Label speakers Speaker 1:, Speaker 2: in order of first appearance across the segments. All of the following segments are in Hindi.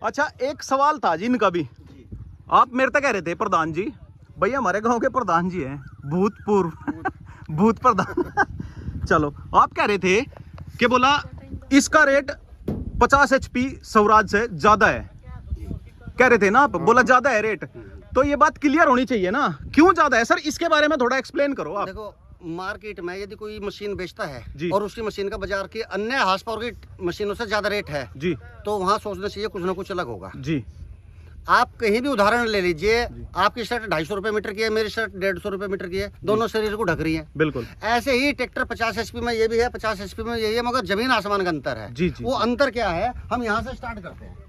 Speaker 1: अच्छा, एक सवाल था जी इनका भी। आप मेरे तक कह रहे थे प्रधान जी, भैया हमारे गांव के प्रधान जी हैं, भूतपूर्व भूत प्रधान चलो, आप कह रहे थे कि बोला इसका रेट 50 HP स्वराज से ज्यादा है, कह रहे थे ना आप, बोला ज्यादा है रेट। तो ये बात क्लियर होनी चाहिए ना, क्यों ज्यादा है सर, इसके बारे में थोड़ा एक्सप्लेन करो आप।
Speaker 2: देखो, मार्केट में यदि कोई मशीन बेचता है
Speaker 1: जी।
Speaker 2: और उसकी मशीन का बाजार की अन्य हार्स पावर की मशीनों से ज्यादा रेट है
Speaker 1: जी,
Speaker 2: तो वहाँ सोचना चाहिए कुछ ना कुछ अलग होगा।
Speaker 1: जी,
Speaker 2: आप कहीं भी उदाहरण ले लीजिए, आपकी शर्ट 250 रुपए मीटर की है, मेरी शर्ट 150 रुपए मीटर की है, दोनों शरीर को ढक रही है।
Speaker 1: बिल्कुल।
Speaker 2: ऐसे ही ट्रैक्टर 50 HP में ये भी है, 50 HP में ये है, मगर जमीन आसमान का अंतर है।
Speaker 1: जी, जी।
Speaker 2: वो अंतर क्या है, हम यहाँ से स्टार्ट करते हैं।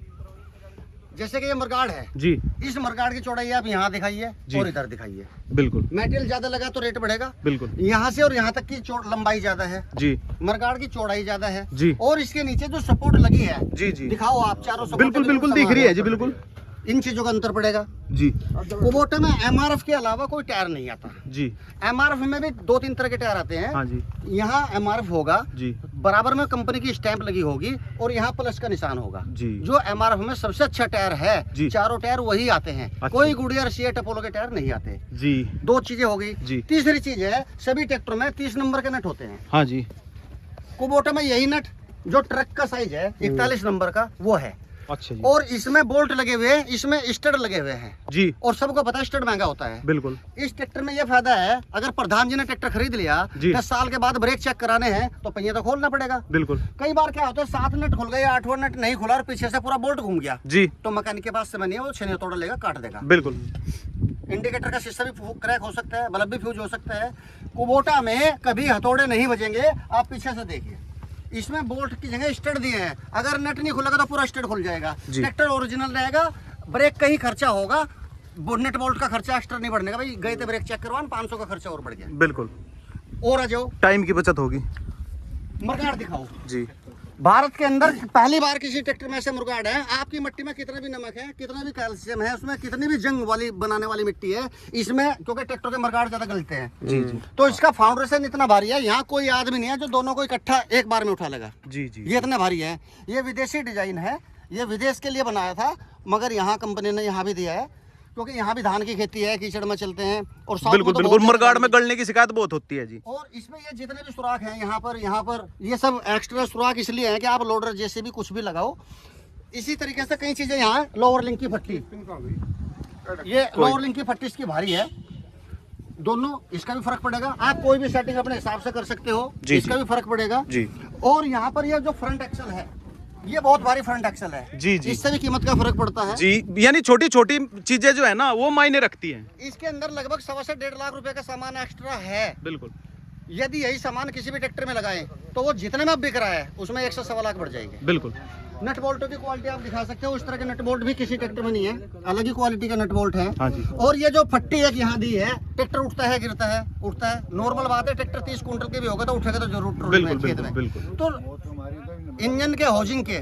Speaker 2: जैसे कि ये मरगाड़ है
Speaker 1: जी,
Speaker 2: इस मरगाड़ की चौड़ाई आप यहाँ दिखाइए
Speaker 1: जी।
Speaker 2: और इधर दिखाइए।
Speaker 1: बिल्कुल
Speaker 2: मेटेरियल ज्यादा लगा तो रेट बढ़ेगा।
Speaker 1: बिल्कुल।
Speaker 2: यहाँ से और यहाँ तक की लंबाई ज्यादा है,
Speaker 1: जी
Speaker 2: मरगाड़ की चौड़ाई ज्यादा है
Speaker 1: जी
Speaker 2: और इसके नीचे जो सपोर्ट लगी है,
Speaker 1: जी जी,
Speaker 2: दिखाओ आप चारों support
Speaker 1: बिल्कुल बिल्कुल दिख रही है जी, बिल्कुल।
Speaker 2: इन चीजों का अंतर पड़ेगा।
Speaker 1: जी
Speaker 2: कुबोटा में MRF के अलावा कोई टायर नहीं आता।
Speaker 1: जी,
Speaker 2: MRF में भी 2-3 तरह के टायर आते हैं।
Speaker 1: हाँ जी
Speaker 2: यहाँ MRF होगा,
Speaker 1: जी
Speaker 2: बराबर में कंपनी की स्टैंप लगी होगी और यहाँ प्लस का निशान होगा।
Speaker 1: जी,
Speaker 2: जो MRF में सबसे अच्छा टायर है,
Speaker 1: जी।
Speaker 2: चारों टायर वही आते हैं।
Speaker 1: अच्छा।
Speaker 2: कोई गुडियर सीएट अपोलो के टायर नहीं आते।
Speaker 1: जी,
Speaker 2: 2 चीजें हो गई।
Speaker 1: जी।
Speaker 2: तीसरी चीज है, सभी ट्रैक्टर में 30 नंबर के नट होते हैं।
Speaker 1: हाँ जी,
Speaker 2: कुबोटा में यही नट जो ट्रक का साइज है 41 नंबर का वो है।
Speaker 1: अच्छा जी,
Speaker 2: और इसमें बोल्ट लगे हुए हैं, इसमें स्टड लगे हुए हैं।
Speaker 1: जी
Speaker 2: और सबको पता है स्टड महंगा होता है।
Speaker 1: बिल्कुल।
Speaker 2: इस ट्रैक्टर में ये फायदा है, अगर प्रधान जी ने ट्रैक्टर खरीद लिया,
Speaker 1: जी।
Speaker 2: 10 साल के बाद ब्रेक चेक कराने हैं तो पहिया तो खोलना पड़ेगा।
Speaker 1: बिल्कुल
Speaker 2: कई बार क्या होता है, 7 नट खुल गए, 8वां नट नहीं खुला और पीछे से पूरा बोल्ट घूम गया,
Speaker 1: जी,
Speaker 2: तो मैकेनिक के पास समय नहीं है, वो छेने तोड़ लेगा, काट देगा।
Speaker 1: बिल्कुल।
Speaker 2: इंडिकेटर का शीशा भी क्रैक हो सकता है, बल्ब भी फ्यूज हो सकता है। कुबोटा में कभी हथौड़े नहीं बजेंगे। आप पीछे से देखिए, इसमें बोल्ट की जगह स्टड दिए हैं, अगर नट नहीं खुलेगा तो पूरा स्टड खुल जाएगा।
Speaker 1: जी।
Speaker 2: ट्रैक्टर ओरिजिनल रहेगा, ब्रेक का ही खर्चा होगा, नट बोल्ट का खर्चा एक्स्ट्रा नहीं बढ़ने का। भाई गए थे ब्रेक चेक करवान, 500 का खर्चा और बढ़ गया।
Speaker 1: बिल्कुल,
Speaker 2: और आ जाओ,
Speaker 1: टाइम की बचत होगी।
Speaker 2: मरगाड़ दिखाओ।
Speaker 1: जी,
Speaker 2: भारत के अंदर पहली बार किसी ट्रैक्टर में ऐसे मुर्गाड़ है। आपकी मिट्टी में कितना भी नमक है, कितना भी कैल्शियम है, उसमें कितनी भी जंग वाली बनाने वाली मिट्टी है, इसमें क्योंकि ट्रैक्टर के मरगाड़ ज्यादा गलते हैं,
Speaker 1: जी जी,
Speaker 2: तो इसका फाउंडेशन इतना भारी है, यहाँ कोई आदमी नहीं है जो दोनों को इकट्ठा एक बार में उठा लेगा।
Speaker 1: जी जी,
Speaker 2: ये इतना भारी है। ये विदेशी डिजाइन है, ये विदेश के लिए बनाया था, मगर यहाँ कंपनी ने यहाँ भी दिया है, क्योंकि यहाँ भी धान की खेती है, कीचड़ में चलते हैं। और साथ में
Speaker 1: बिल्कुल
Speaker 2: तो
Speaker 1: बिल्कुल,
Speaker 2: बहुत
Speaker 1: मरगाड़
Speaker 2: ज्यादा
Speaker 1: में गलने की शिकायत बहुत होती है जी।
Speaker 2: और इसमें ये जितने भी सुराख हैं यहाँ पर ये सब एक्स्ट्रा सुराख इसलिए हैं कि आप लोडर जैसे भी कुछ भी लगाओ। इसी तरीके से कई चीजें यहाँ, लोअर लिंक की फट्टी, ये लोअर लिंक की फट्टी इसकी भारी है, दोनों, इसका भी फर्क पड़ेगा। आप कोई भी सेटिंग अपने हिसाब से कर सकते हो,
Speaker 1: जी,
Speaker 2: इसका
Speaker 1: जी।
Speaker 2: भी फर्क पड़ेगा
Speaker 1: जी
Speaker 2: और यहाँ पर ये जो फ्रंट एक्सल है, ये बहुत भारी फ्रंट एक्सल है।
Speaker 1: जी जी,
Speaker 2: इससे भी कीमत का फर्क पड़ता है
Speaker 1: जी, यानी छोटी छोटी चीजें जो है ना वो मायने रखती हैं।
Speaker 2: इसके अंदर लगभग 1.25 से 1.5 लाख रुपए का सामान एक्स्ट्रा है।
Speaker 1: बिल्कुल।
Speaker 2: यदि यही सामान किसी भी ट्रैक्टर में लगाएं तो वो जितने में अब बिक रहा है उसमें 1 से 1.25 लाख बढ़ जाएंगे।
Speaker 1: बिल्कुल।
Speaker 2: नट बोल्टों की क्वालिटी आप दिखा सकते हो, उस तरह के नट बोल्ट भी किसी ट्रैक्टर में नहीं है, अलग ही क्वालिटी का नट बोल्ट है।
Speaker 1: हाँ जी,
Speaker 2: और ये जो फट्टी एक यहाँ दी है, ट्रैक्टर उठता है गिरता है, उठता है, नॉर्मल बात है। ट्रैक्टर 30 कुंटल के भी होगा तो उठेगा तो जरूर ट्रॉली में,
Speaker 1: बिल्कुल
Speaker 2: खेत में।
Speaker 1: बिल्कुल बिल्कुल।
Speaker 2: तो इंजन के होजिंग के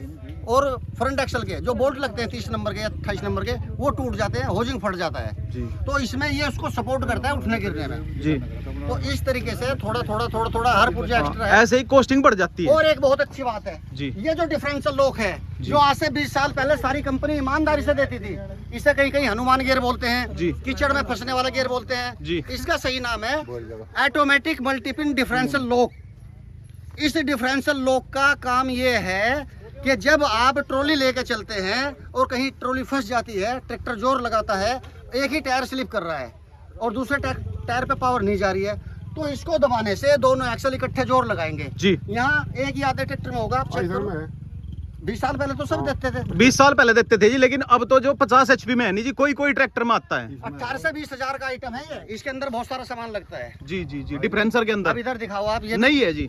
Speaker 2: और फ्रंट एक्सल के जो बोल्ट लगते हैं 30 नंबर के या 28 नंबर के, वो टूट जाते हैं, होजिंग फट जाता है।
Speaker 1: जी
Speaker 2: तो इसमें ये उसको सपोर्ट करता है उठने गिरने में।
Speaker 1: जी,
Speaker 2: तो इस तरीके से थोड़ा थोड़ा हर पुर्जा एक्स्ट्रा है।
Speaker 1: ऐसे ही कॉस्टिंग बढ़ जाती है।
Speaker 2: और एक बहुत अच्छी बात है
Speaker 1: जी,
Speaker 2: ये जो डिफरेंशियल लॉक है,
Speaker 1: जी।
Speaker 2: जो आज से 20 साल पहले सारी कंपनी ईमानदारी से देती थी, इसे कहीं कहीं हनुमान गियर बोलते हैं,
Speaker 1: जी।
Speaker 2: कीचड़ में फंसने वाला गियर बोलते हैं।
Speaker 1: जी।
Speaker 2: इसका सही नाम है ऑटोमेटिक मल्टीपिन डिफरेंशियल लॉक। इस डिफरेंशियल लॉक का काम ये है कि जब आप ट्रॉली लेके चलते हैं और कहीं ट्रॉली फंस जाती है, ट्रैक्टर जोर लगाता है, एक ही टायर स्लिप कर रहा है और दूसरे टायर पे पावर नहीं जा रही है, तो इसको दबाने से दोनों एक्सल इकट्ठे जोर लगाएंगे।
Speaker 1: जी,
Speaker 2: यहाँ एक ही आधे ट्रैक्टर में होगा, आप चेक करो। 20 साल पहले तो सब देते थे,
Speaker 1: 20 साल पहले देते थे जी, लेकिन अब तो जो 50 HP में है नहीं जी, कोई कोई ट्रैक्टर में आता है।
Speaker 2: 18 से 20 हजार का आइटम है ये। इसके अंदर बहुत सारा सामान लगता है।
Speaker 1: जी जी जी, डिफरेंसर के
Speaker 2: अब
Speaker 1: अंदर
Speaker 2: इधर दिखाओ आप, ये
Speaker 1: नहीं है जी,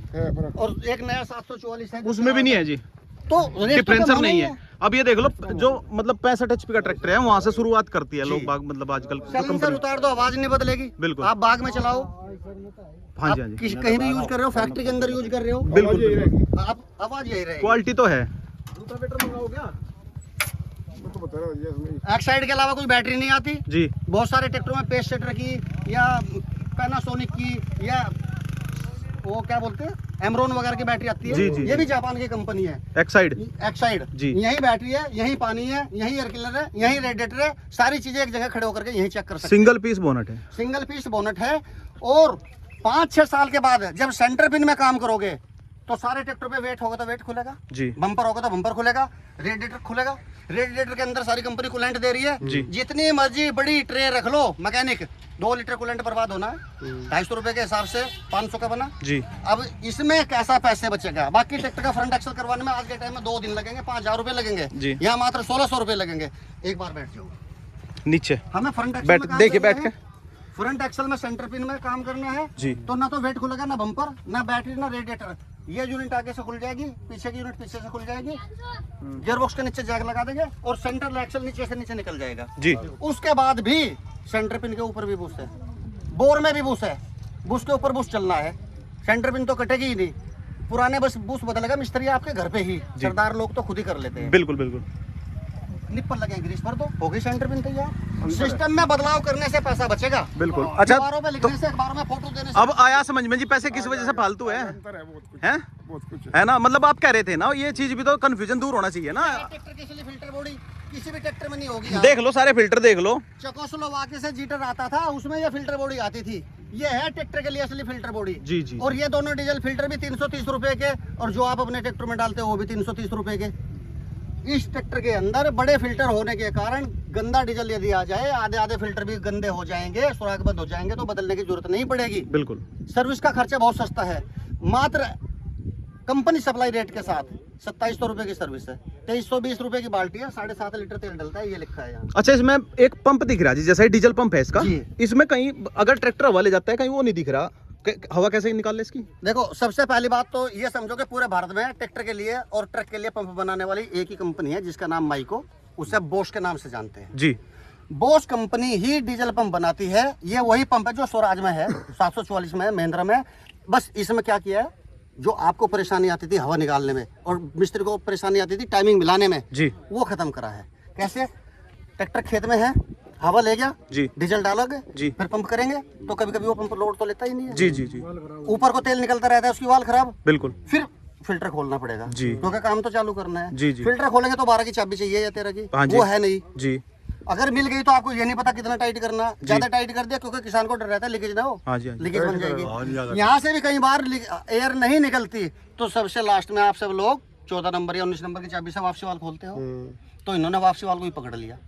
Speaker 2: और एक नया 744 है,
Speaker 1: उसमें भी नहीं है जी,
Speaker 2: तो रेट तो
Speaker 1: डिफरेंसर
Speaker 2: कम
Speaker 1: नहीं है। अब ये देख लो, जो मतलब 65 HP का ट्रैक्टर है वहां से शुरुआत करती है लोग बाग, मतलब आजकल जो
Speaker 2: साइलेंसर
Speaker 1: कंपनी।
Speaker 2: उतार दो, आवाज नहीं बदलेगी।
Speaker 1: बिल्कुल।
Speaker 2: आप बाग में चलाओ,
Speaker 1: हाँ जी, हाँ जी,
Speaker 2: किसी कहीं भी यूज कर रहे हो, फैक्ट्री के अंदर यूज कर रहे हो,
Speaker 1: बिल्कुल बिल्कुल।
Speaker 2: आप आवाज यही रहेगी।
Speaker 1: क्वालिटी तो है।
Speaker 2: एक्साइड के अलावा कोई बैटरी नहीं आती
Speaker 1: जी,
Speaker 2: बहुत सारे ट्रैक्टरों में पेस सेटर की या पैनासोनिक की या वो क्या बोलते हैं एमरॉन वगैरह की बैटरी आती है,
Speaker 1: जी, जी,
Speaker 2: ये भी जापान की कंपनी है।
Speaker 1: एक्साइड
Speaker 2: एक्साइड
Speaker 1: जी।
Speaker 2: यही बैटरी है, यही पानी है, यही एयर कूलर है, यही रेडिएटर है, सारी चीजें एक जगह खड़े होकर के यही चेक कर सकते
Speaker 1: सिंगल पीस बोनट है।
Speaker 2: हैं। सिंगल पीस बोनट है। और 5-6 साल के बाद जब सेंटर पिन में काम करोगे तो सारे ट्रैक्टर पे वेट होगा तो वेट खुलेगा,
Speaker 1: जी
Speaker 2: बम्पर होगा तो बम्पर खुलेगा, रेडिएटर खुलेगा। रेडिएटर के अंदर सारी कंपनी कूलेंट दे रही
Speaker 1: जी।
Speaker 2: है। जितनी मर्जी बड़ी ट्रे रख लो मैकेनिक, 2 लीटर कूलेंट बर्बाद होना है, 250 रुपए के हिसाब से 500 का बना।
Speaker 1: जी
Speaker 2: अब इसमें कैसा पैसे बचेगा? बाकी ट्रैक्टर का फ्रंट एक्सल करवाने में आज के टाइम में 2 दिन लगेंगे, 5000 रुपए लगेंगे,
Speaker 1: जी।
Speaker 2: यहाँ मात्र 1600 रुपए लगेंगे। एक बार बैठ जाओ,
Speaker 1: नीचे
Speaker 2: हमें फ्रंट एक्सल
Speaker 1: बैठ
Speaker 2: में काम
Speaker 1: देखिए
Speaker 2: करना
Speaker 1: बैठ
Speaker 2: है।
Speaker 1: के
Speaker 2: फ्रंट एक्सल में सेंटर पिन में काम करना है
Speaker 1: जी।
Speaker 2: तो ना तो वेट खुलेगा, ना बम्पर, ना बैटरी, ना रेडिएटर। ये यूनिट आगे से खुल जाएगी, पीछे की यूनिट पीछे से खुल जाएगी, गियरबॉक्स के नीचे जैक लगा देंगे और सेंटर एक्सल नीचे से नीचे निकल जाएगा।
Speaker 1: जी
Speaker 2: उसके बाद भी सेंटर पिन के ऊपर भी बूस्ट है, बोर में भी बूस्ट है, बूस्ट के ऊपर बूस्ट चलना है, सेंटर पिन तो कटेगी ही नहीं। पुराने बस बूस्ट बदलेगा मिस्त्री आपके घर पे ही, सरदार लोग तो खुद ही कर लेते हैं।
Speaker 1: बिल्कुल बिल्कुल
Speaker 2: निप्पल लगे ग्रीस पर तो हो गई सेंटर पिन तैयार। सिस्टम में बदलाव करने से पैसा बचेगा,
Speaker 1: बिल्कुल। अच्छा
Speaker 2: अखबारों पे लिखने से, अखबारों में फोटो देने से।
Speaker 1: अब आया समझ में जी, पैसे किस वजह से फालतू है हैं? है ना, मतलब आप कह रहे थे ना, ये चीज भी तो कंफ्यूजन दूर होना चाहिए ना।
Speaker 2: ट्रैक्टर की असली फिल्टर बॉडी किसी भी ट्रैक्टर में नहीं होगी।
Speaker 1: देख लो सारे फिल्टर देख लो।
Speaker 2: चेकोस्लोवाकिया से जीटर आता था, उसमें ये फिल्टर बॉडी आती थी। ये है ट्रैक्टर के लिए असली फिल्टर बॉडी।
Speaker 1: जी जी
Speaker 2: और ये दोनों डीजल फिल्टर भी 330 रुपए के, और जो आप अपने ट्रैक्टर में डालते हो वो भी 330 रुपए के। इस ट्रैक्टर के अंदर बड़े फिल्टर होने के कारण गंदा डीजल यदि आ जाए, आधे आधे फिल्टर भी गंदे हो जाएंगे, सुराख बंद हो जाएंगे, तो बदलने की जरूरत नहीं पड़ेगी।
Speaker 1: बिल्कुल
Speaker 2: सर्विस का खर्चा बहुत सस्ता है, मात्र कंपनी सप्लाई रेट के साथ 2700 रुपए की सर्विस है। 2320 रुपए की बाल्टी है, 7.5 लीटर तेल डलता है, ये लिखा है यहाँ।
Speaker 1: अच्छा, इसमें एक पंप दिख रहा है जी, जैसा डीजल पंप है इसका,
Speaker 2: जी।
Speaker 1: इसमें कहीं अगर ट्रैक्टर हवा ले जाता है कहीं वो नहीं दिख रहा, हवा कैसे निकाल ले इसकी?
Speaker 2: देखो, सबसे पहली बात तो ये समझो कि पूरे भारत में ट्रैक्टर के लिए और ट्रक के लिए पंप बनाने वाली एक ही कंपनी है, जिसका नाम माइको, उसे बोश के नाम से जानते हैं।
Speaker 1: जी
Speaker 2: बोश कंपनी ही डीजल पंप बनाती है। ये वही पंप है जो स्वराज में है, 744 में है, महिंद्रा में। बस इसमें क्या किया है, जो आपको परेशानी आती थी हवा निकालने में और मिस्त्री को परेशानी आती थी टाइमिंग मिलाने में,
Speaker 1: जी
Speaker 2: वो खत्म करा है। कैसे? ट्रैक्टर खेत में है, हवा ले गया,
Speaker 1: जी
Speaker 2: डीजल डालोगे,
Speaker 1: जी
Speaker 2: फिर पंप करेंगे तो कभी कभी वो पंप लोड तो लेता ही नहीं है।
Speaker 1: जी जी जी
Speaker 2: ऊपर को तेल निकलता रहता है, उसकी वाल खराब,
Speaker 1: बिल्कुल
Speaker 2: फिर फिल्टर खोलना पड़ेगा
Speaker 1: जी।
Speaker 2: क्योंकि काम तो चालू करना है।
Speaker 1: जी जी
Speaker 2: फिल्टर खोलेंगे तो 12 की चाबी चाहिए या 13 की,
Speaker 1: हाँ जी।
Speaker 2: वो है नहीं।
Speaker 1: जी
Speaker 2: अगर मिल गई तो आपको ये नहीं पता कितना टाइट करना, ज्यादा टाइट कर दिया क्योंकि किसान को डर रहता है लीकेज ना हो,
Speaker 1: हाँ जी हाँ जी।
Speaker 2: लीकेज बन जाएगी। यहाँ से भी कई बार एयर नहीं निकलती तो सबसे लास्ट में आप सब लोग 14 नंबर या 19 नंबर की चाबी से वापसी वाल खोलते हो, तो इन्होंने वापसी वाल को ही पकड़ लिया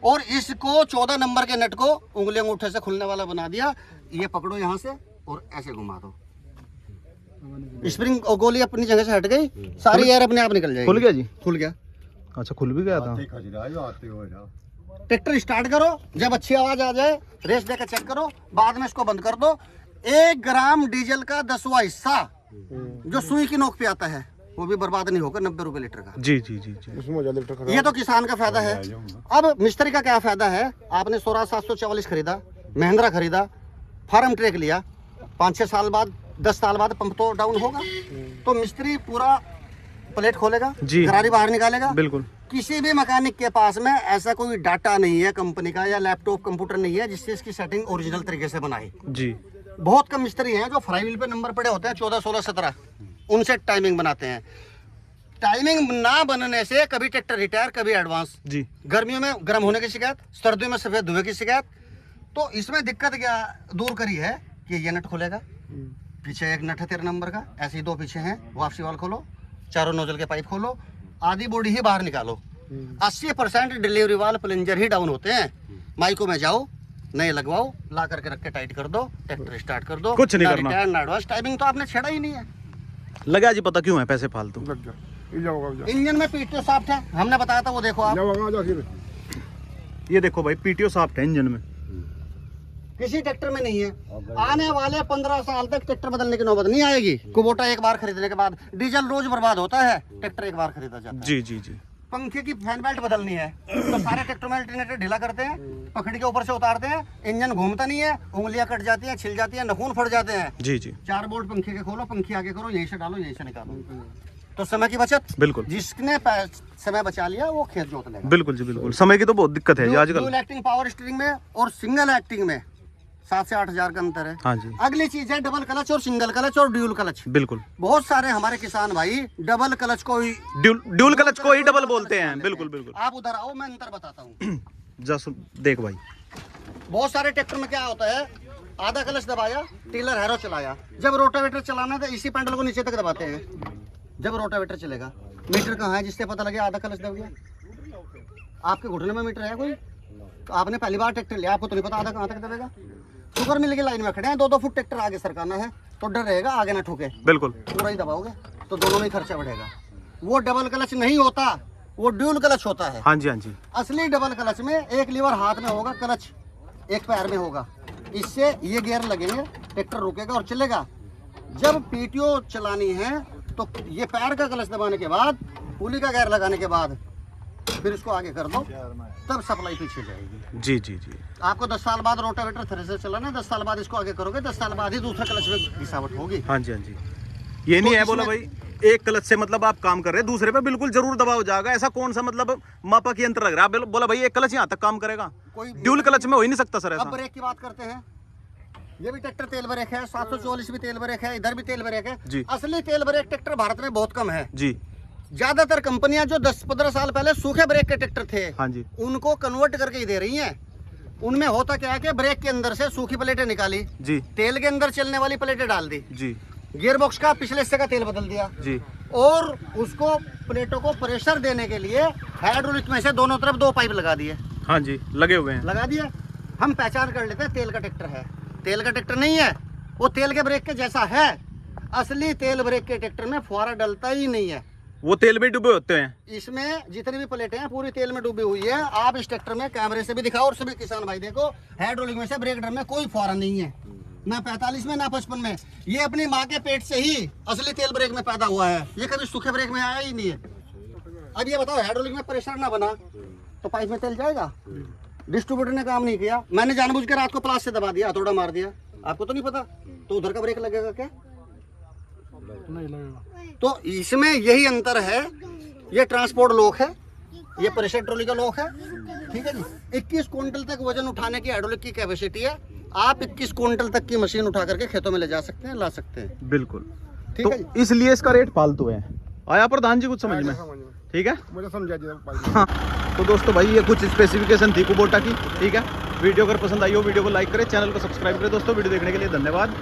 Speaker 2: और इसको 14 नंबर के नट को उंगली अंगूठे से खुलने वाला बना दिया। ये पकड़ो यहाँ से और ऐसे घुमा दो, स्प्रिंग और गोली अपनी जगह से हट गई, सारी एयर अपने आप निकल जाएगी।
Speaker 1: खुल गया जी?
Speaker 2: खुल गया।
Speaker 1: अच्छा, खुल भी गया था।
Speaker 2: ट्रैक्टर स्टार्ट करो, जब अच्छी आवाज आ जाए रेस देकर चेक करो, बाद में इसको बंद कर दो। 1 ग्राम डीजल का 10वां हिस्सा जो सुई की नोक पे आता है वो भी बर्बाद नहीं होगा 90 रुपए लीटर का।
Speaker 1: जी जी जी जी
Speaker 2: ये तो किसान का फायदा है। अब मिस्त्री का क्या फायदा है? आपने स्वराज 744 खरीदा, महिंद्रा खरीदा, फार्म ट्रैक लिया, 5-6 साल बाद 10 साल बाद पंप तो डाउन होगा, तो मिस्त्री पूरा प्लेट खोलेगा,
Speaker 1: जी।
Speaker 2: गरारी बाहर निकालेगा।
Speaker 1: बिल्कुल
Speaker 2: किसी भी मैकेनिक के पास में ऐसा कोई डाटा नहीं है कंपनी का या लैपटॉप कंप्यूटर नहीं है जिससे इसकी सेटिंग ओरिजिनल तरीके से बनाई।
Speaker 1: जी
Speaker 2: बहुत कम मिस्त्री हैं जो फ्लाई व्हील पे नंबर पड़े होते हैं 14, 16, 17, उनसे टाइमिंग बनाते हैं। टाइमिंग ना बनने से कभी ट्रैक्टर रिटायर, कभी एडवांस।
Speaker 1: जी
Speaker 2: गर्मियों में गर्म होने की शिकायत, सर्दियों में सफेद धुएं की शिकायत। तो इसमें दिक्कत क्या दूर करी है कि ये नट खुलेगा, पीछे एक नट है 13 नंबर का, ऐसे ही 2 पीछे हैं, वापसी वाल खोलो, चारों नोजल के पाइप खोलो, आधी बॉडी ही बाहर निकालो। 80% डिलीवरी वाल प्लंजर ही डाउन होते हैं। माइको में जाओ, नए लगवाओ, ला करके रख के टाइट कर दो, ट्रैक्टर स्टार्ट कर दो,
Speaker 1: कुछ नहीं
Speaker 2: ना
Speaker 1: करना।
Speaker 2: रिटायर ना एडवांस। टाइमिंग तो आपने छेड़ा ही नहीं है।
Speaker 1: लगा जी, पता क्यों है पैसे फालतू।
Speaker 2: इंजन में पीटीओ सॉफ्ट है, हमने बताया था, वो देखो आप।
Speaker 1: ये देखो भाई, पीटीओ सॉफ्ट है इंजन में।
Speaker 2: किसी ट्रैक्टर में नहीं है। आने वाले 15 साल तक ट्रैक्टर बदलने की नौबत नहीं आएगी। कुबोटा एक बार खरीदने के बाद, डीजल रोज बर्बाद होता है, ट्रैक्टर एक बार खरीदा जाता है।
Speaker 1: जी जी जी
Speaker 2: पंखे की फैन बेल्ट बदलनी है तो सारे ट्रैक्टर में अल्टरनेटर ढीला करते हैं, पखड़ी के ऊपर से उतारते हैं, इंजन घूमता नहीं है, उंगलियां कट जाती हैं, छिल जाती हैं, नखून फट जाते हैं।
Speaker 1: जी जी
Speaker 2: 4 बोल्ट पंखे के खोलो, पंखी आगे करो, यहीं से डालो, यहीं से निकालो, तो समय की बचत।
Speaker 1: बिल्कुल
Speaker 2: जिसने समय बचा लिया वो खेत जोत लेगा।
Speaker 1: बिल्कुल जी बिल्कुल। समय की तो बहुत दिक्कत है जी आजकल।
Speaker 2: डुअल एक्टिंग पावर स्टीयरिंग में और सिंगल एक्टिंग में 7 से 8 हजार का अंतर है।
Speaker 1: हाँ जी
Speaker 2: अगली चीज है डबल क्लच और सिंगल क्लच और ड्यूल क्लच।
Speaker 1: बिल्कुल,
Speaker 2: बहुत सारे हमारे किसान भाई डबल क्लच को ही
Speaker 1: ड्यूल क्लच को ही डबल बोलते हैं। बिल्कुल बिल्कुल।
Speaker 2: आप उधर आओ, मैं अंतर बताता हूँ।
Speaker 1: जस्ट देख भाई,
Speaker 2: बहुत सारे ट्रैक्टर में क्या होता है, आधा क्लच दबाया, टिलर हैरो चलाया, जब रोटावेटर चलाना है तो इसी पैडल को नीचे तक दबाते हैं। जब रोटावेटर चलेगा, मीटर कहाँ है जिससे पता लगे आधा क्लच दब गया? आपके घुटने में मीटर है कोई? तो आपने पहली बार ट्रैक्टर लिया, आपको तो नहीं पता आधा कहाँ तक दबेगा। शुगर मिल के लाइन में खड़े हैं, 2-2 फुट ट्रैक्टर आगे सरकाना है तो डर रहेगा आगे ना ठोके।
Speaker 1: बिल्कुल,
Speaker 2: पूरा ही दबाओगे तो दोनों में ही खर्चा बढ़ेगा। वो डबल क्लच नहीं होता, वो ड्यूल क्लच होता है।
Speaker 1: हाँ जी हाँ जी।
Speaker 2: असली डबल क्लच में एक लीवर हाथ में होगा, क्लच एक पैर में होगा। इससे ये गियर लगेंगे, ट्रैक्टर रुकेगा और चलेगा। जब पीटीओ चलानी है तो ये पैर का क्लच दबाने के बाद, पुली का गियर लगाने के बाद फिर इसको आगे कर दो, तब सप्लाई पीछे जाएगी।
Speaker 1: जी जी जी।
Speaker 2: आपको 10 साल बाद रोटावेटर थ्रेसर चलाना है, 10 साल बाद इसको आगे करोगे, 10 साल बाद ही दूसरा क्लच में घिसावट होगी।
Speaker 1: हाँ जी हाँ जी। ये नहीं है बोला भाई एक क्लच से मतलब आप काम कर रहे हैं, दूसरे पे बिल्कुल जरूर दबाव जाएगा। ऐसा कौन सा मतलब मापक यंत्र लग रहा है? आप बोला भाई एक क्लच यहाँ तक काम करेगा,
Speaker 2: कोई
Speaker 1: ड्यूल क्लच में हो ही नहीं सकता सर
Speaker 2: अब
Speaker 1: ऐसा।
Speaker 2: ब्रेक की बात करते हैं। ये भी ट्रैक्टर तेल ब्रेक है, 744 भी तेल ब्रेक है, इधर भी तेल ब्रेक है।
Speaker 1: जी।
Speaker 2: असली तेल ब्रेक ट्रैक्टर भारत में बहुत कम है।
Speaker 1: जी
Speaker 2: ज्यादातर कंपनियां जो 10-15 साल पहले सूखे ब्रेक के ट्रैक्टर थे,
Speaker 1: हाँ जी
Speaker 2: उनको कन्वर्ट करके ही दे रही हैं। उनमें होता क्या है कि ब्रेक के अंदर से सूखी प्लेटें निकाली,
Speaker 1: जी
Speaker 2: तेल के अंदर चलने वाली प्लेटें डाल दी,
Speaker 1: जी
Speaker 2: गियर बॉक्स का पिछले हिस्से का तेल बदल दिया,
Speaker 1: जी
Speaker 2: और उसको प्लेटों को प्रेशर देने के लिए हाइड्रोलिक में से दोनों तरफ 2 पाइप लगा दिए।
Speaker 1: हाँ जी लगे हुए हैं।
Speaker 2: लगा दिया, हम पहचान कर लेते हैं तेल का ट्रैक्टर है। तेल का ट्रैक्टर नहीं है, वो तेल के ब्रेक के जैसा है। असली तेल ब्रेक के ट्रैक्टर में फुहारा डलता ही नहीं है,
Speaker 1: वो तेल में डूबे होते हैं।
Speaker 2: इसमें जितनी भी प्लेटें हैं पूरी तेल में डूबी हुई है। आप इस ट्रैक्टर में कैमरे से भी दिखाओ और सभी किसान भाई देखो, हाइड्रोलिक में से ब्रेक ड्रम में कोई फुहारा नहीं है, ना 45 में ना 55 में। ये अपनी माँ के पेट से ही असली तेल ब्रेक में पैदा हुआ है, ये कभी सूखे ब्रेक में आया ही नहीं है। अब ये बताओ, हाइड्रोलिक में प्रेशर ना बना तो पाइप में तेल जाएगा? डिस्ट्रीब्यूटर ने काम नहीं किया, मैंने जानबूझ के रात को प्लास से दबा दिया, हथौड़ा मार दिया, आपको तो नहीं पता, तो उधर का ब्रेक लगेगा क्या? नहीं लगेगा। तो इसमें यही अंतर है। ये ट्रांसपोर्ट लोक है, ये प्रेशर ट्रॉली का लोक है, ठीक है जी। 21 क्विंटल तक वजन उठाने की हाइड्रोलिक की कैपेसिटी है। आप 21 क्विंटल तक की मशीन उठा करके खेतों में ले जा सकते हैं, ला सकते हैं।
Speaker 1: बिल्कुल,
Speaker 2: ठीक है
Speaker 1: तो
Speaker 2: जी।
Speaker 1: इसलिए इसका रेट फालतू है। आया प्रधान जी कुछ समझ में? ठीक है,
Speaker 3: मुझे समझा दिया।
Speaker 1: हाँ। तो दोस्तों भाई ये कुछ स्पेसिफिकेशन थी कुबोटा की, ठीक है। वीडियो अगर पसंद आई हो वीडियो को लाइक करें, चैनल को सब्सक्राइब करें। दोस्तों वीडियो देखने के लिए धन्यवाद।